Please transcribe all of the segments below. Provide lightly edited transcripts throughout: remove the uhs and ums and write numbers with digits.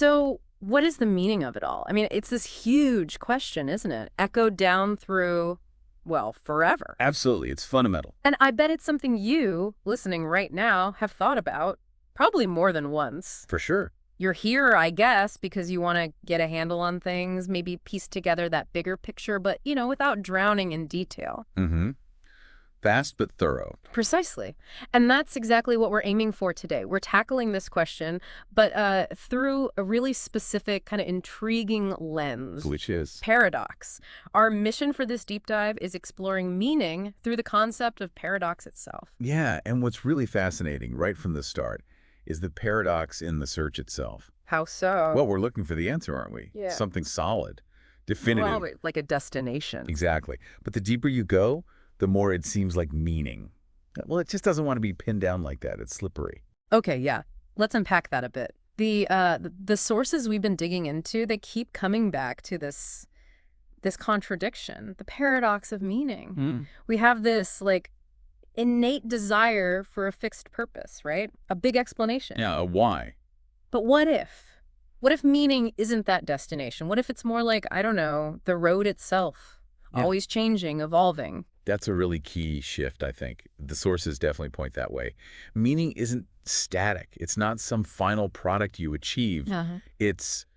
So, what is the meaning of it all? I mean, it's this huge question, isn't it? Echoed down through, well, forever. Absolutely. It's fundamental. And I bet it's something you, listening right now, have thought about probably more than once. For sure. You're here, I guess, because you want to get a handle on things, maybe piece together that bigger picture, but, without drowning in detail. Mm-hmm. Fast but thorough. Precisely. And that's exactly what we're aiming for today. We're tackling this question, but through a really specific, kind of intriguing lens. Which is? Paradox. Our mission for this deep dive is exploring meaning through the concept of paradox itself. Yeah, and what's really fascinating right from the start is the paradox in the search itself. How so? Well, we're looking for the answer, aren't we? Yeah. Something solid, definitive. Well, like a destination. Exactly. But the deeper you go, the more it seems like meaning. Well, it just doesn't want to be pinned down like that. It's slippery. Okay, yeah. Let's unpack that a bit. The sources we've been digging into, they keep coming back to this contradiction, the paradox of meaning. Mm. We have this innate desire for a fixed purpose, right? A big explanation. Yeah, a why. But what if? What if meaning isn't that destination? What if it's more like, I don't know, the road itself, Yeah. always changing, evolving? That's a really key shift, I think. The sources definitely point that way. Meaning isn't static. It's not some final product you achieve. It's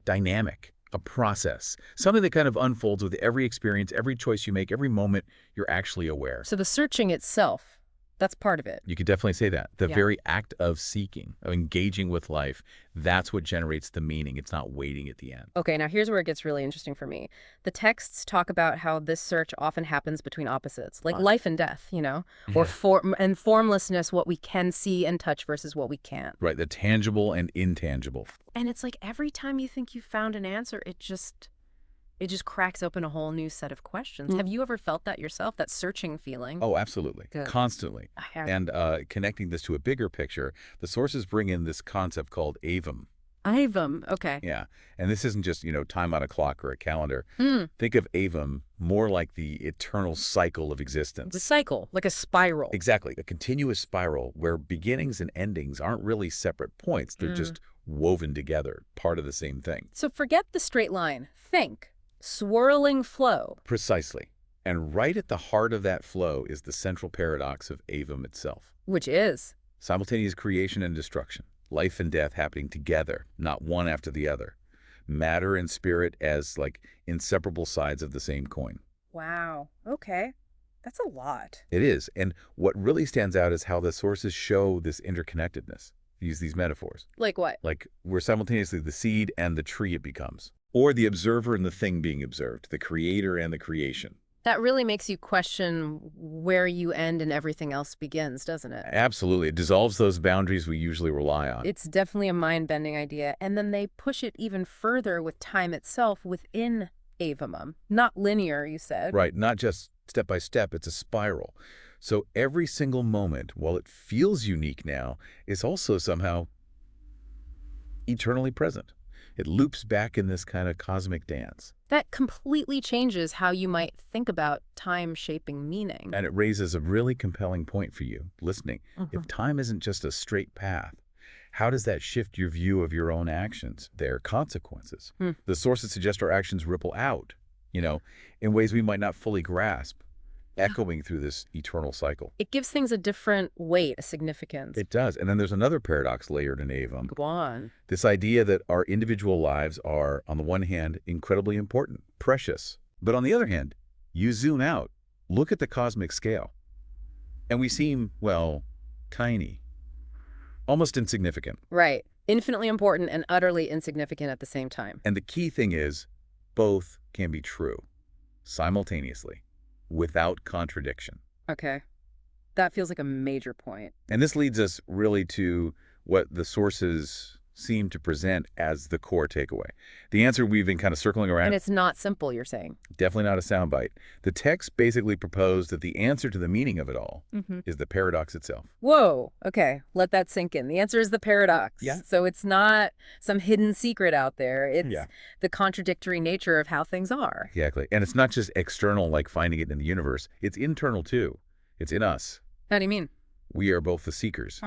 dynamic, a process, something that kind of unfolds with every experience, every choice you make, every moment you're actually aware. So the searching itself, that's part of it. You could definitely say that. The Yeah. very act of seeking, of engaging with life, that's what generates the meaning. It's not waiting at the end. Okay, now here's where it gets really interesting for me. The texts talk about how this search often happens between opposites, like life and death, or and formlessness, what we can see and touch versus what we can't. Right, the tangible and intangible. And it's like every time you think you've found an answer, it just cracks open a whole new set of questions. Have you ever felt that yourself, that searching feeling? Oh, absolutely. Good. Constantly. I have. And connecting this to a bigger picture, the sources bring in this concept called avum. Okay. Yeah. And this isn't just, time on a clock or a calendar. Hmm. Think of avum more like the eternal cycle of The existence. cycle, like a spiral. Exactly. A continuous spiral where beginnings and endings aren't really separate points. They're just woven together, part of the same thing. So forget the straight line. Think. Swirling flow. Precisely. And right at the heart of that flow is the central paradox of avum itself. Which is? Simultaneous creation and destruction. Life and death happening together, not one after the other. Matter and spirit as inseparable sides of the same coin. Wow. Okay. That's a lot. It is. And what really stands out is how the sources show this interconnectedness. Use these metaphors. Like what? Like we're simultaneously the seed and the tree it becomes. Or the observer and the thing being observed. The creator and the creation. That really makes you question where you end and everything else begins, doesn't it? Absolutely. It dissolves those boundaries we usually rely on. It's definitely a mind-bending idea. And then they push it even further with time itself within avum. Not linear, you said. Right. Not just step by step. It's a spiral. So every single moment, while it feels unique now, is also somehow eternally present. It loops back in this kind of cosmic dance. That completely changes how you might think about time shaping meaning. And it raises a really compelling point for you, listening. If time isn't just a straight path, how does that shift your view of your own actions, their consequences? The sources suggest our actions ripple out, in ways we might not fully grasp, echoing through this eternal cycle. It gives things a different weight, a significance. It does. And then there's another paradox layered in avum. Go on. This idea that our individual lives are, on the one hand, incredibly important, precious. But on the other hand, you zoom out, look at the cosmic scale, and we seem, tiny, almost insignificant. Right. Infinitely important and utterly insignificant at the same time. And the key thing is, both can be true, simultaneously, without contradiction. Okay. That feels like a major point. And this leads us really to what the sources seem to present as the core takeaway. The answer we've been kind of circling around. And it's not simple, you're saying. Definitely not a soundbite. The text basically proposed that the answer to the meaning of it all is the paradox itself. Whoa. Okay. Let that sink in. The answer is the paradox. Yeah. So it's not some hidden secret out there. It's Yeah. the contradictory nature of how things are. Exactly. And it's not just external, like finding it in the universe. It's internal, too. It's in us. How do you mean? We are both the seekers.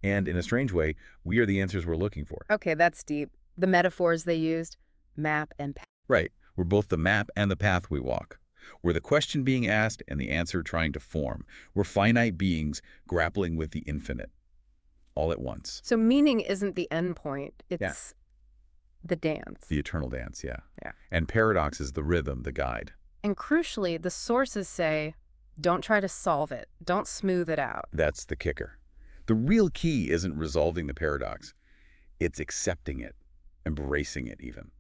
And in a strange way, we are the answers we're looking for. Okay, that's deep. The metaphors they used, map and path. Right. We're both the map and the path we walk. We're the question being asked and the answer trying to form. We're finite beings grappling with the infinite, all at once. So meaning isn't the end point, Yeah. it's the dance. The eternal dance, yeah. Yeah. And paradox is the rhythm, the guide. And crucially, the sources say, don't try to solve it. Don't smooth it out. That's the kicker. The real key isn't resolving the paradox. It's accepting it, embracing it even.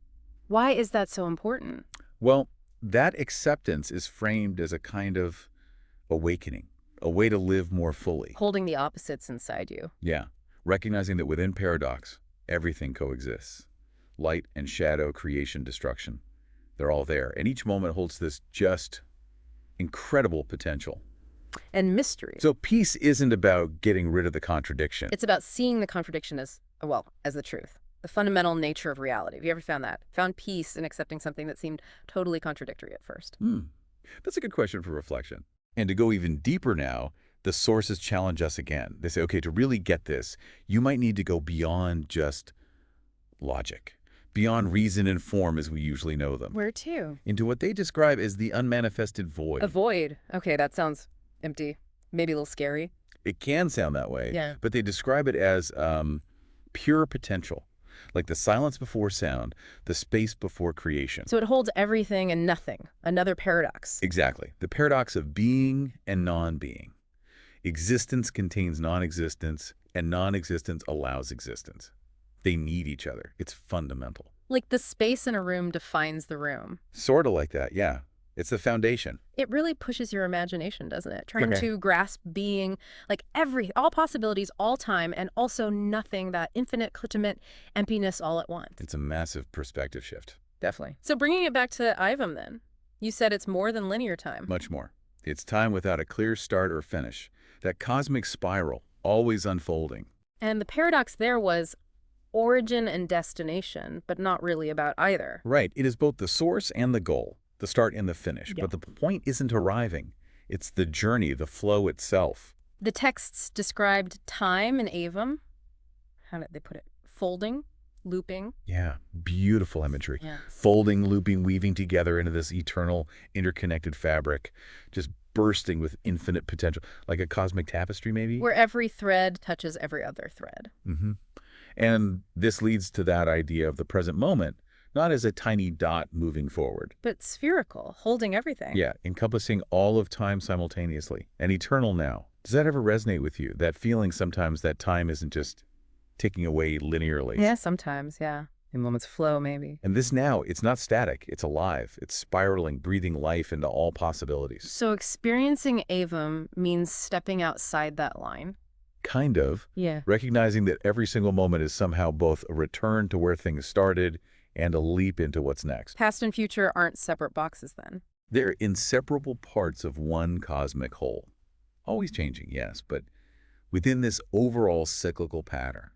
Why is that so important? Well, that acceptance is framed as a kind of awakening, a way to live more fully. Holding the opposites inside you. Yeah, recognizing that within paradox, everything coexists. Light and shadow, creation, destruction. They're all there. And each moment holds this just incredible potential. And mystery. So peace isn't about getting rid of the contradiction. It's about seeing the contradiction as, well, as the truth. The fundamental nature of reality. Have you ever found that? Found peace in accepting something that seemed totally contradictory at first? That's a good question for reflection. And to go even deeper now, the sources challenge us again. They say, okay, to really get this, you might need to go beyond just logic, beyond reason and form as we usually know them. Where to? Into what they describe as the unmanifested void. A void. Okay, that sounds empty. Maybe a little scary. It can sound that way, Yeah. but they describe it as pure potential, like the silence before sound, the space before creation. So it holds everything and nothing. Another paradox. Exactly. The paradox of being and non-being. Existence contains non-existence, and non-existence allows existence. They need each other. It's fundamental. Like the space in a room defines the room. Sort of like that, yeah. It's the foundation. It really pushes your imagination, doesn't it? Trying Okay. to grasp being, like all possibilities, all time, and also nothing, that infinite, ultimate emptiness all at once. It's a massive perspective shift. Definitely. So bringing it back to Ivam then, you said it's more than linear time. Much more. It's time without a clear start or finish. That cosmic spiral, always unfolding. And the paradox there was origin and destination, but not really about either. Right. It is both the source and the goal, the start and the finish. Yeah. But the point isn't arriving. It's the journey, the flow itself. The texts described time in Avam. How did they put it? Folding, looping. Yeah. Beautiful imagery. Yeah. Folding, looping, weaving together into this eternal, interconnected fabric, just bursting with infinite potential, like a cosmic tapestry, maybe? Where every thread touches every other thread. Mm-hmm. And this leads to that idea of the present moment, not as a tiny dot moving forward. But spherical, holding everything. Yeah, encompassing all of time simultaneously, and eternal now. Does that ever resonate with you? That feeling sometimes that time isn't just ticking away linearly. Yeah, sometimes, yeah. In moments of flow, maybe. And this now, it's not static, it's alive. It's spiraling, breathing life into all possibilities. So experiencing Avam means stepping outside that line. Kind of. Yeah. Recognizing that every single moment is somehow both a return to where things started and a leap into what's next. Past and future aren't separate boxes then. They're inseparable parts of one cosmic whole. Always changing, yes, but within this overall cyclical pattern.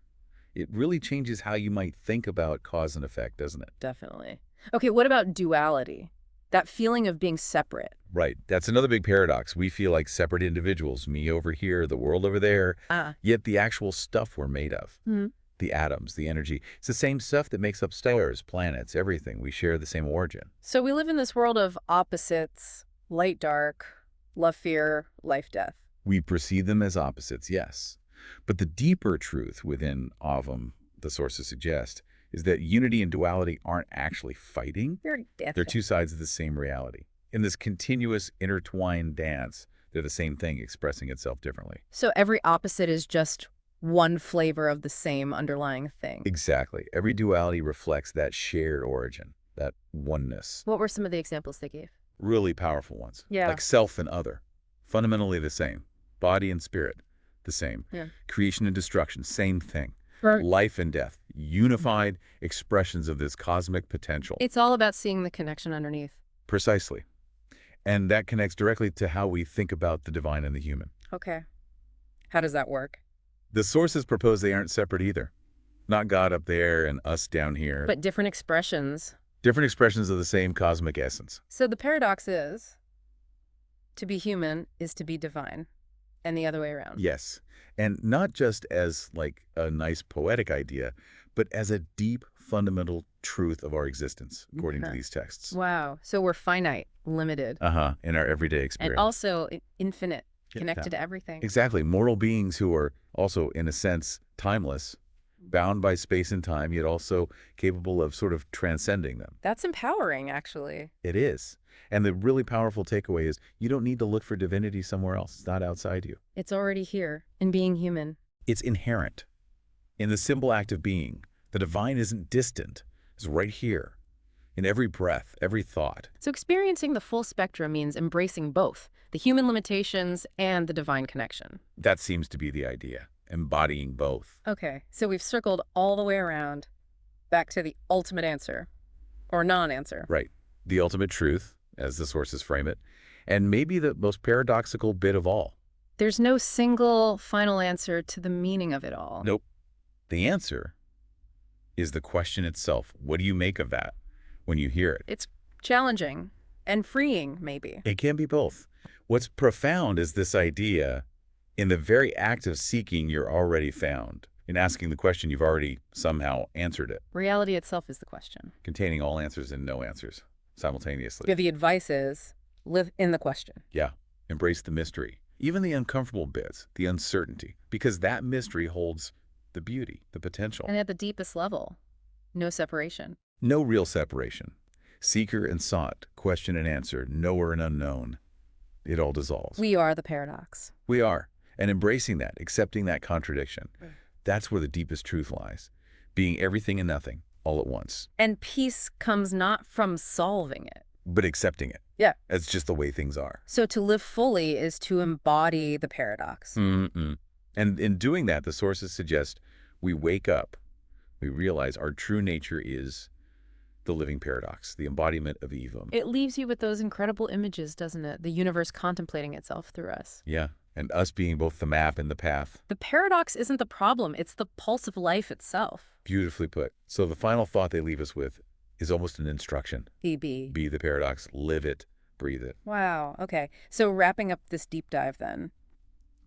It really changes how you might think about cause and effect, doesn't it? Definitely. Okay, what about duality? That feeling of being separate. Right. That's another big paradox. We feel like separate individuals, me over here, the world over there, yet the actual stuff we're made of, the atoms, the energy, it's the same stuff that makes up stars, planets, everything. We share the same origin. So we live in this world of opposites, light, dark, love, fear, life, death. We perceive them as opposites, yes. But the deeper truth within Avam, the sources suggest, is that unity and duality aren't actually fighting. They're two sides of the same reality. In this continuous intertwined dance, they're the same thing expressing itself differently. So every opposite is just one flavor of the same underlying thing. Exactly. Every duality reflects that shared origin, that oneness. What were some of the examples they gave? Really powerful ones. Yeah. Like self and other. Fundamentally the same. Body and spirit, the same. Yeah. Creation and destruction, same thing. Right. Life and death, unified expressions of this cosmic potential. It's all about seeing the connection underneath. Precisely. And that connects directly to how we think about the divine and the human. Okay. How does that work? The sources propose they aren't separate either. Not God up there and us down here. But different expressions. Different expressions of the same cosmic essence. So the paradox is, to be human is to be divine, and the other way around. Yes. And not just as like a nice poetic idea, but as a deep fundamental truth of our existence, according to these texts. Wow. So we're finite, limited, In our everyday and experience. also infinite, Yeah. connected to everything. Exactly. Mortal beings who are also, in a sense, timeless, bound by space and time, yet also capable of sort of transcending them. That's empowering, actually. It is. And the really powerful takeaway is you don't need to look for divinity somewhere else. It's not outside you. It's already here in being human. It's inherent in the simple act of being. The divine isn't distant. It's right here in every breath, every thought. So experiencing the full spectrum means embracing both, the human limitations and the divine connection. That seems to be the idea, embodying both. Okay, so we've circled all the way around, back to the ultimate answer, or non-answer. Right. The ultimate truth, as the sources frame it, and maybe the most paradoxical bit of all. There's no single final answer to the meaning of it all. Nope. The answer is the question itself. What do you make of that when you hear it? It's challenging and freeing, maybe. It can be both. What's profound is this idea, in the very act of seeking, you're already found. In asking the question, you've already somehow answered it, Reality itself is the question. containing all answers and no answers simultaneously. The advice is, live in the question. Yeah, embrace the mystery, even the uncomfortable bits, the uncertainty, because that mystery holds the beauty, the potential. And at the deepest level, no separation. No real separation. Seeker and sought, question and answer, knower and unknown. It all dissolves. We are the paradox. We are. And embracing that, accepting that contradiction, that's where the deepest truth lies. Being everything and nothing, all at once. And peace comes not from solving it. But accepting it. Yeah. As just the way things are. So to live fully is to embody the paradox. Mm-mm. And in doing that, the sources suggest we wake up, we realize our true nature is the living paradox, the embodiment of Evum. It leaves you with those incredible images, doesn't it? The universe contemplating itself through us. Yeah, and us being both the map and the path. The paradox isn't the problem, it's the pulse of life itself. Beautifully put. So the final thought they leave us with is almost an instruction. EB. Be the paradox, live it, breathe it. Wow, okay. So wrapping up this deep dive then,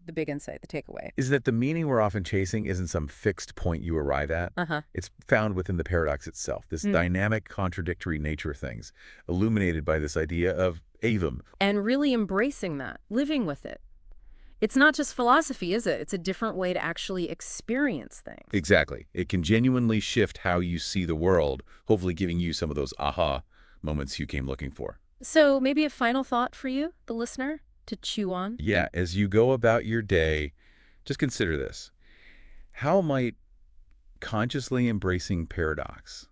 the big insight, the takeaway. Is that the meaning we're often chasing isn't some fixed point you arrive at. It's found within the paradox itself, this dynamic, contradictory nature of things, illuminated by this idea of Evum. And really embracing that, living with it. It's not just philosophy, is it? It's a different way to actually experience things. Exactly. It can genuinely shift how you see the world, hopefully giving you some of those aha moments you came looking for. So maybe a final thought for you, the listener, to chew on? Yeah, as you go about your day, just consider this. How might consciously embracing paradox,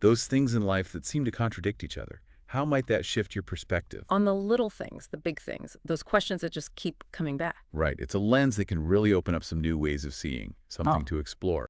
those things in life that seem to contradict each other, how might that shift your perspective? On the little things, the big things, those questions that just keep coming back. Right. It's a lens that can really open up some new ways of seeing, something to explore.